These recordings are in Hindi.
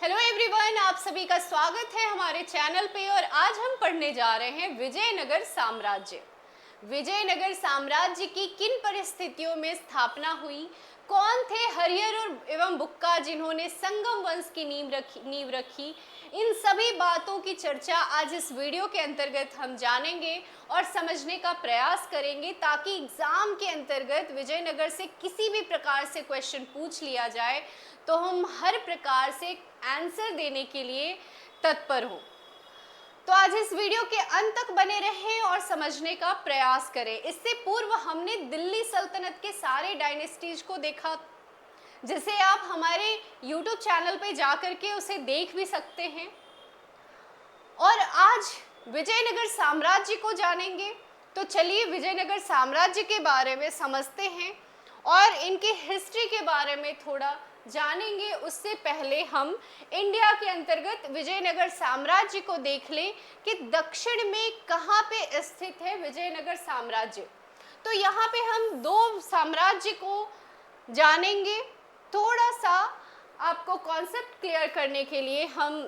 हेलो एवरीवन, आप सभी का स्वागत है हमारे चैनल पे। और आज हम पढ़ने जा रहे हैं विजयनगर साम्राज्य। विजयनगर साम्राज्य की किन परिस्थितियों में स्थापना हुई, कौन थे हरिहर और एवं बुक्का जिन्होंने संगम वंश की नींव रखी, इन सभी बातों की चर्चा आज इस वीडियो के अंतर्गत हम जानेंगे और समझने का प्रयास करेंगे, ताकि एग्जाम के अंतर्गत विजयनगर से किसी भी प्रकार से क्वेश्चन पूछ लिया जाए तो हम हर प्रकार से आंसर देने के लिए तत्पर हो। तो आज इस वीडियो के अंत तक बने रहें और समझने का प्रयास करें। इससे पूर्व हमने दिल्ली सल्तनत के सारे डायनेस्टीज को देखा, जिसे आप हमारे YouTube चैनल पे जाकर के उसे देख भी सकते हैं। और आज विजयनगर साम्राज्य को जानेंगे। तो चलिए विजयनगर साम्राज्य के बारे में समझते हैं और इनकी हिस्ट्री के बारे में थोड़ा जानेंगे। उससे पहले हम इंडिया के अंतर्गत विजयनगर साम्राज्य को देख लें कि दक्षिण में कहाँ पे स्थित है विजयनगर साम्राज्य। तो यहाँ पे हम दो साम्राज्य को जानेंगे। थोड़ा सा आपको कॉन्सेप्ट क्लियर करने के लिए हम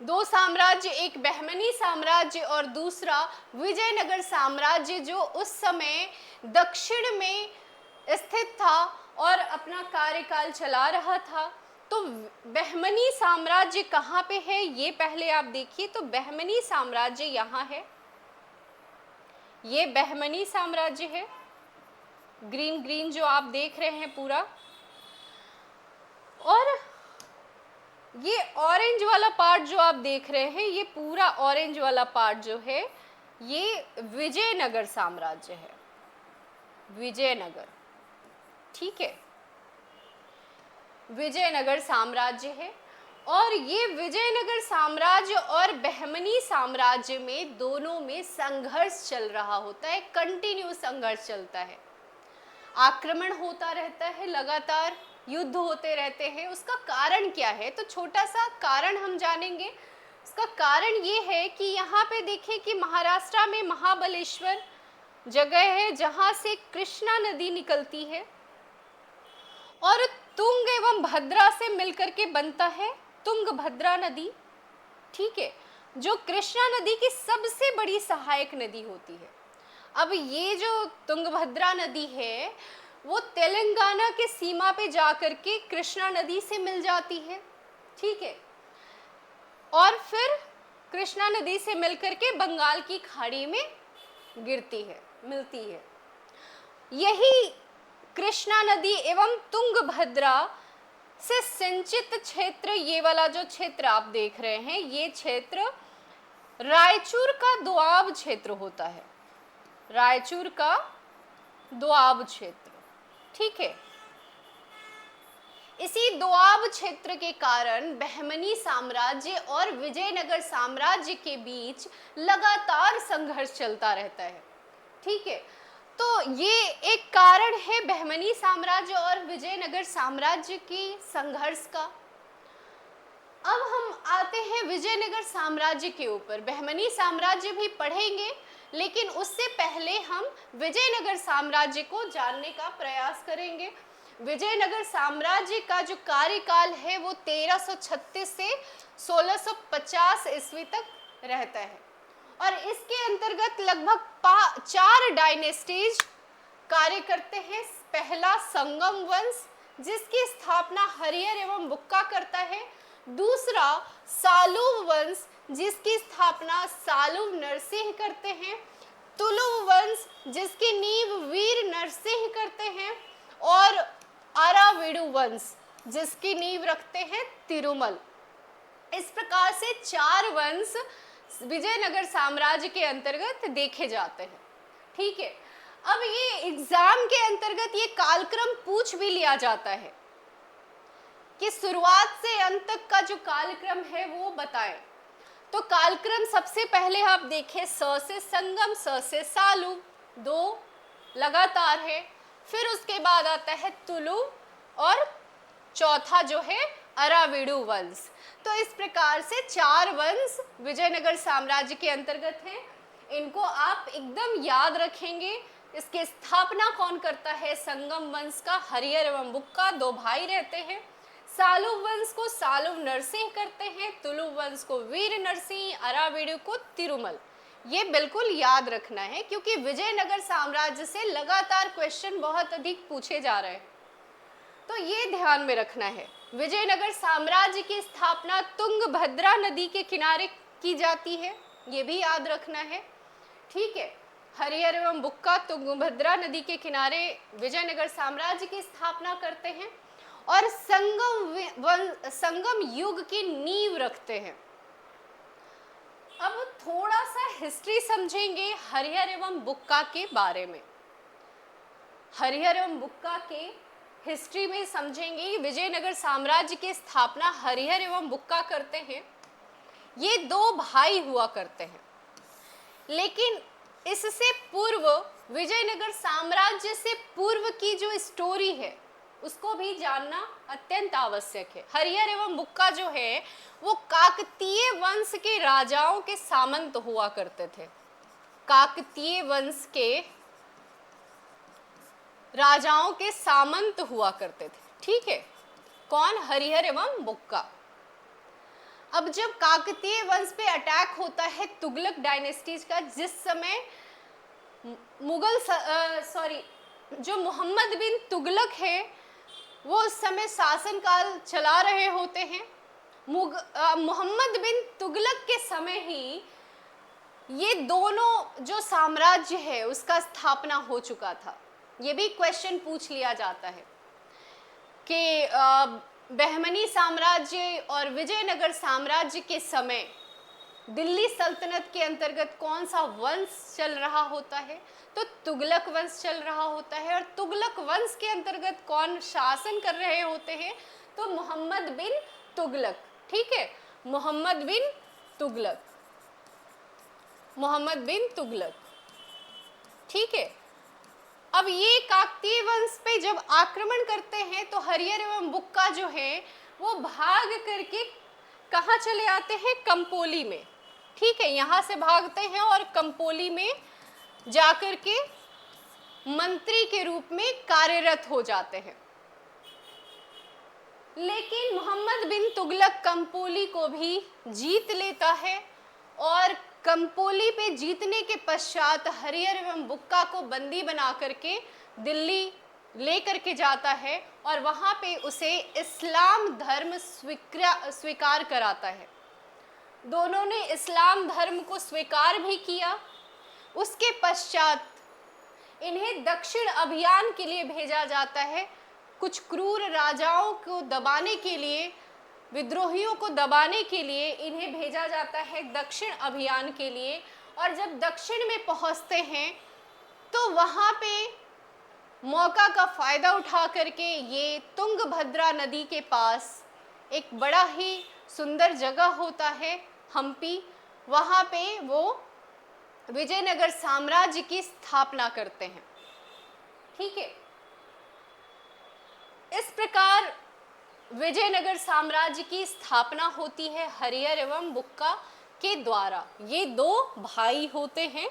दो साम्राज्य, एक बहमनी साम्राज्य और दूसरा विजयनगर साम्राज्य, जो उस समय दक्षिण में स्थित था और अपना कार्यकाल चला रहा था। तो बहमनी साम्राज्य कहाँ पे है ये पहले आप देखिए। तो बहमनी साम्राज्य यहाँ है, ये बहमनी साम्राज्य है, ग्रीन ग्रीन जो आप देख रहे हैं पूरा। और ये ऑरेंज वाला पार्ट जो आप देख रहे हैं, ये पूरा ऑरेंज वाला पार्ट जो है ये विजयनगर साम्राज्य है, विजयनगर, ठीक है, विजयनगर साम्राज्य है। और ये विजयनगर साम्राज्य और बहमनी साम्राज्य में दोनों में संघर्ष चल रहा होता है, कंटिन्यू संघर्ष चलता है, आक्रमण होता रहता है, लगातार युद्ध होते रहते हैं। उसका कारण क्या है, तो छोटा सा कारण हम जानेंगे। उसका कारण ये है कि यहाँ पे देखें कि महाराष्ट्र में महाबलेश्वर जगह है जहाँ से कृष्णा नदी निकलती है और तुंग एवं भद्रा से मिलकर के बनता है तुंगभद्रा नदी, ठीक है, जो कृष्णा नदी की सबसे बड़ी सहायक नदी होती है। अब ये जो तुंगभद्रा नदी है वो तेलंगाना के सीमा पे जाकर के कृष्णा नदी से मिल जाती है, ठीक है, और फिर कृष्णा नदी से मिलकर के बंगाल की खाड़ी में गिरती है, मिलती है। यही कृष्णा नदी एवं तुंगभद्रा से सिंचित क्षेत्र, ये वाला जो क्षेत्र आप देख रहे हैं, ये क्षेत्र रायचूर का दोआब क्षेत्र होता है, रायचूर का दोआब क्षेत्र, ठीक है। इसी दोआब क्षेत्र के कारण बहमनी साम्राज्य और विजयनगर साम्राज्य के बीच लगातार संघर्ष चलता रहता है, ठीक है। तो ये एक कारण है बहमनी साम्राज्य और विजयनगर साम्राज्य की संघर्ष का। अब हम आते हैं विजयनगर साम्राज्य के ऊपर। बहमनी साम्राज्य भी पढ़ेंगे, लेकिन उससे पहले हम विजयनगर साम्राज्य को जानने का प्रयास करेंगे। विजयनगर साम्राज्य का जो कार्यकाल है वो 1336 से 1650 ईस्वी तक रहता है और इसके अंतर्गत लगभग 4 डायनेस्टीज कार्य करते हैं। पहला संगम वंश, जिसकी स्थापना हरिहर एवं बुक्का करता है। दूसरा सालुव वंश, जिसकी स्थापना सालुव नरसिंह करते हैं। तुलुव वंश, जिसकी नींव वीर नरसिंह करते हैं। और अराविडु वंश, जिसकी नींव रखते हैं तिरुमल। इस प्रकार से 4 वंश विजयनगर साम्राज्य के अंतर्गत देखे जाते हैं, ठीक है। अब ये एग्जाम के अंतर्गत ये कालक्रम पूछ भी लिया जाता है कि शुरुआत से अंत तक का जो कालक्रम है वो बताएं। तो कालक्रम सबसे पहले आप देखें, स से संगम, स से सालू, 2 लगातार है। फिर उसके बाद आता है तुलु और चौथा जो है अराविडु वंश। तो इस प्रकार से 4 वंश विजयनगर साम्राज्य के अंतर्गत हैं। इनको आप एकदम याद रखेंगे। इसकी स्थापना कौन करता है? संगम वंश का हरिहर एवं बुक्का, 2 भाई रहते हैं। सालुव वंश को सालुव नरसिंह करते हैं, तुलुव वंश को वीर नरसिंह, अराविडु को तिरुमल। ये बिल्कुल याद रखना है क्योंकि विजयनगर साम्राज्य से लगातार क्वेश्चन बहुत अधिक पूछे जा रहे हैं, तो ये ध्यान में रखना है। विजयनगर साम्राज्य की स्थापना तुंगभद्रा नदी के किनारे की जाती है, ये भी याद रखना है। ठीक है, हरिहर एवं बुक्का तुंगभद्रा नदी के किनारे विजयनगर साम्राज्य की स्थापना करते हैं और संगम युग की नींव रखते हैं। अब थोड़ा सा हिस्ट्री समझेंगे हरिहर एवं बुक्का के बारे में। हरिहर एवं बुक्का के हिस्ट्री में समझेंगे। विजयनगर साम्राज्य की स्थापना हरिहर एवं बुक्का करते हैं। ये दो भाई हुआ करते हैं, लेकिन इससे पूर्व विजयनगर साम्राज्य से पूर्व की जो स्टोरी है उसको भी जानना अत्यंत आवश्यक है। हरिहर एवं बुक्का जो है वो काकतीय वंश के राजाओं के सामंत हुआ करते थे। काकतीय वंश के राजाओं के सामंत हुआ करते थे। ठीक है, कौन? हरिहर एवं बुक्का। अब जब काकतीय वंश पे अटैक होता है तुगलक डायनेस्टीज का, जिस समय जो मोहम्मद बिन तुगलक है वो उस समय शासनकाल चला रहे होते हैं। मोहम्मद बिन तुगलक के समय ही ये दोनों जो साम्राज्य है उसका स्थापना हो चुका था। ये भी क्वेश्चन पूछ लिया जाता है कि बहमनी साम्राज्य और विजयनगर साम्राज्य के समय दिल्ली सल्तनत के अंतर्गत कौन सा वंश चल रहा होता है? तो तुगलक वंश चल रहा होता है। और तुगलक वंश के अंतर्गत कौन शासन कर रहे होते हैं? तो मोहम्मद बिन तुगलक। ठीक है, मोहम्मद बिन तुगलक, मोहम्मद बिन तुगलक। ठीक है, अब ये काकतीय वंश पे जब आक्रमण करते हैं तो हरिहर एवं बुक्का जो है वो भाग करके कहाँ चले आते हैं? कंपोली में। ठीक है, यहाँ से भागते हैं और कंपोली में जाकर के मंत्री के रूप में कार्यरत हो जाते हैं। लेकिन मोहम्मद बिन तुगलक कंपोली को भी जीत लेता है और कंपोली पे जीतने के पश्चात हरिहर एवं बुक्का को बंदी बना करके दिल्ली ले करके जाता है और वहाँ पे उसे इस्लाम धर्म स्वीकार कराता है। दोनों ने इस्लाम धर्म को स्वीकार भी किया। उसके पश्चात इन्हें दक्षिण अभियान के लिए भेजा जाता है। कुछ क्रूर राजाओं को दबाने के लिए, विद्रोहियों को दबाने के लिए इन्हें भेजा जाता है दक्षिण अभियान के लिए। और जब दक्षिण में पहुंचते हैं तो वहाँ पे मौका का फ़ायदा उठा करके ये तुंगभद्रा नदी के पास एक बड़ा ही सुंदर जगह होता है हम्पी, वहाँ पे वो विजयनगर साम्राज्य की स्थापना करते हैं। ठीक है, इस प्रकार विजयनगर साम्राज्य की स्थापना होती है हरिहर एवं बुक्का के द्वारा। ये दो भाई होते हैं,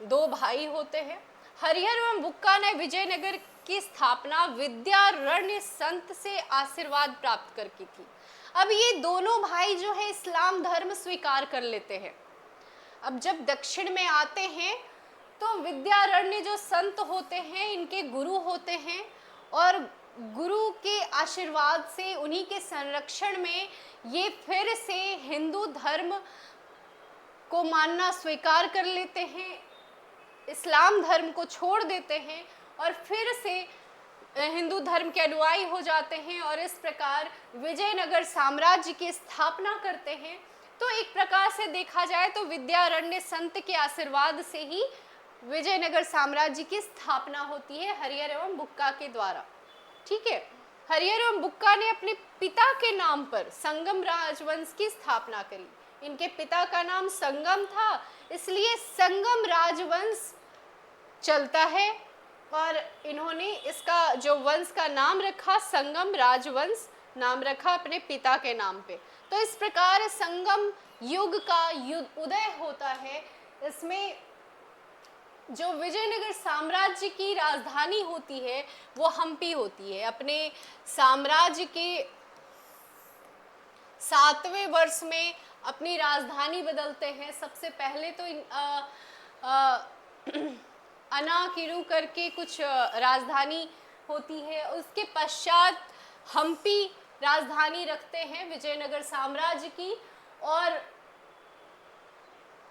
दो भाई होते हैं। हरिहर एवं बुक्का ने विजयनगर की स्थापना विद्यारण्य संत से आशीर्वाद प्राप्त करके की। अब ये दोनों भाई जो है इस्लाम धर्म स्वीकार कर लेते हैं। अब जब दक्षिण में आते हैं तो विद्यारण्य जो संत होते हैं इनके गुरु होते हैं और गुरु के आशीर्वाद से, उन्हीं के संरक्षण में ये फिर से हिंदू धर्म को मानना स्वीकार कर लेते हैं, इस्लाम धर्म को छोड़ देते हैं और फिर से हिंदू धर्म के अनुयायी हो जाते हैं और इस प्रकार विजयनगर साम्राज्य की स्थापना करते हैं। तो एक प्रकार से देखा जाए तो विद्यारण्य संत के आशीर्वाद से ही विजयनगर साम्राज्य की स्थापना होती है हरिहर एवं बुक्का के द्वारा। ठीक है, हरिहर एवं बुक्का ने अपने पिता के नाम पर संगम राजवंश की स्थापना करी। इनके पिता का नाम संगम था, इसलिए संगम राजवंश चलता है और इन्होंने इसका जो वंश का नाम रखा संगम राजवंश नाम रखा अपने पिता के नाम पे। तो इस प्रकार संगम युग का उदय होता है। इसमें जो विजयनगर साम्राज्य की राजधानी होती है वो हम्पी होती है। अपने साम्राज्य के 7वें वर्ष में अपनी राजधानी बदलते हैं। सबसे पहले तो अनाकिरू करके कुछ राजधानी होती है, उसके पश्चात हम्पी राजधानी रखते हैं विजयनगर साम्राज्य की, और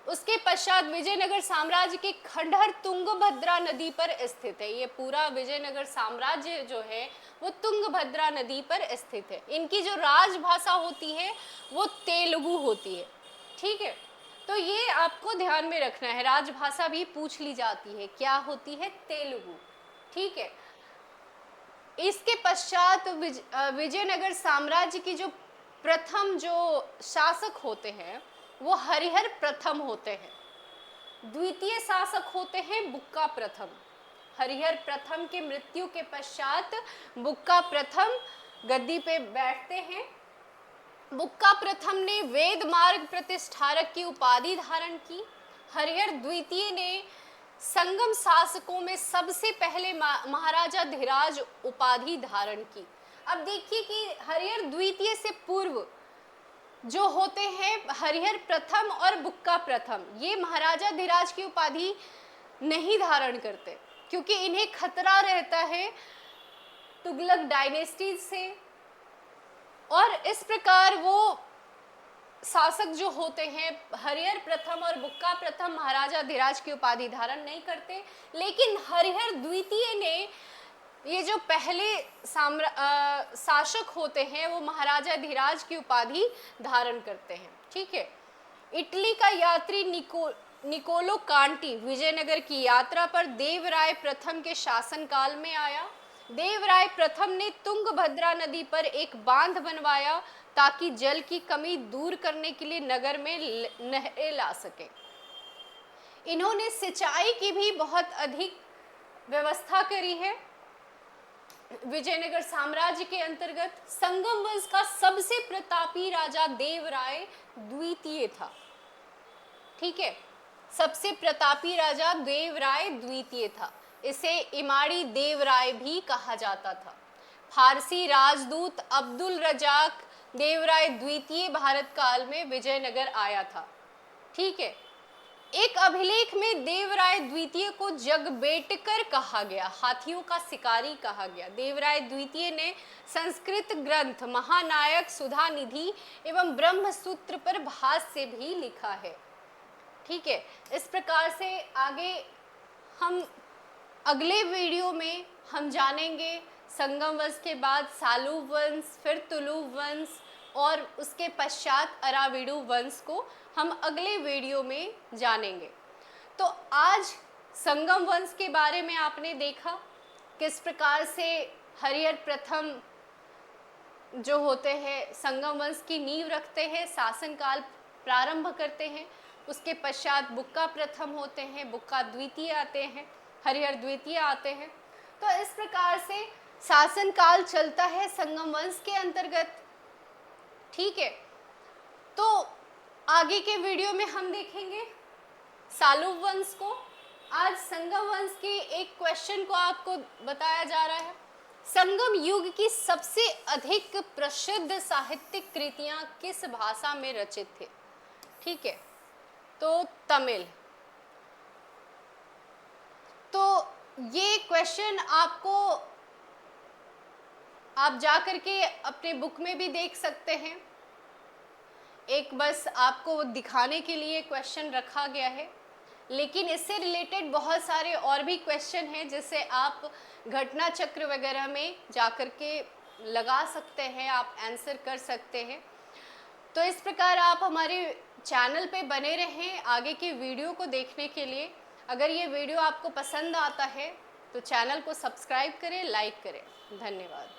उसके पश्चात विजयनगर साम्राज्य के खंडहर तुंगभद्रा नदी पर स्थित है। ये पूरा विजयनगर साम्राज्य जो है वो तुंगभद्रा नदी पर स्थित है। इनकी जो राजभाषा होती है वो तेलुगु होती है, ठीक है। तो ये आपको ध्यान में रखना है, राजभाषा भी पूछ ली जाती है, क्या होती है? तेलुगु, ठीक है। इसके पश्चात विजयनगर साम्राज्य की जो प्रथम जो शासक होते हैं वो हरिहर प्रथम होते हैं। द्वितीय शासक होते हैं बुक्का प्रथम। हरिहर प्रथम के मृत्यु के पश्चात बुक्का प्रथम गद्दी पे बैठते हैं। बुक्का प्रथम ने वेद मार्ग प्रतिष्ठारक की उपाधि धारण की। हरिहर द्वितीय ने संगम शासकों में सबसे पहले महाराजा धीराज उपाधि धारण की। अब देखिए कि हरिहर द्वितीय से पूर्व जो होते हैं हरिहर प्रथम और बुक्का प्रथम, ये महाराजा धीराज की उपाधि नहीं धारण करते, क्योंकि इन्हें खतरा रहता है तुगलक डायनेस्टी से, और इस प्रकार वो शासक जो होते हैं हरिहर प्रथम और बुक्का प्रथम महाराजा धीराज की उपाधि धारण नहीं करते। लेकिन हरिहर द्वितीय ने, ये जो पहले शासक होते हैं वो महाराजा धीराज की उपाधि धारण करते हैं, ठीक है। इटली का यात्री निकोलो कांटी विजयनगर की यात्रा पर देवराय प्रथम के शासनकाल में आया। देवराय प्रथम ने तुंगभद्रा नदी पर एक बांध बनवाया ताकि जल की कमी दूर करने के लिए नगर में नहरें ला सके। इन्होंने सिंचाई की भी बहुत अधिक व्यवस्था करी है। विजयनगर साम्राज्य के अंतर्गत संगम वंश का सबसे प्रतापी राजा देवराय द्वितीय था, ठीक है। सबसे प्रतापी राजा देवराय द्वितीय था। इसे इमाड़ी देवराय भी कहा जाता था। फारसी राजदूत अब्दुल रजाक देवराय द्वितीय भारत काल में विजयनगर आया था, ठीक है। एक अभिलेख में देवराय द्वितीय को जगबेटकर कहा गया, हाथियों का शिकारी कहा गया। देवराय द्वितीय ने संस्कृत ग्रंथ महानायक सुधानिधि एवं ब्रह्मसूत्र पर भाष्य भी लिखा है, ठीक है। इस प्रकार से आगे हम अगले वीडियो में हम जानेंगे संगम वंश के बाद सालू वंश, फिर तुलु वंश और उसके पश्चात अराविडु वंश को हम अगले वीडियो में जानेंगे। तो आज संगम वंश के बारे में आपने देखा किस प्रकार से हरिहर प्रथम जो होते हैं संगम वंश की नींव रखते हैं, शासनकाल प्रारंभ करते हैं। उसके पश्चात बुक्का प्रथम होते हैं, बुक्का द्वितीय आते हैं, हरिहर द्वितीय आते हैं। तो इस प्रकार से शासनकाल चलता है संगम वंश के अंतर्गत, ठीक है। तो आगे के वीडियो में हम देखेंगे सालू वंश को। आज संगम वंश के एक क्वेश्चन को आपको बताया जा रहा है। संगम युग की सबसे अधिक प्रसिद्ध साहित्यिक कृतियां किस भाषा में रचित थे, ठीक है। तो तमिल। तो ये क्वेश्चन आपको आप जा करके अपने बुक में भी देख सकते हैं। एक बस आपको दिखाने के लिए क्वेश्चन रखा गया है, लेकिन इससे रिलेटेड बहुत सारे और भी क्वेश्चन हैं जिसे आप घटना चक्र वगैरह में जा कर के लगा सकते हैं, आप आंसर कर सकते हैं। तो इस प्रकार आप हमारे चैनल पे बने रहें आगे के वीडियो को देखने के लिए। अगर ये वीडियो आपको पसंद आता है तो चैनल को सब्सक्राइब करें, लाइक करें। धन्यवाद।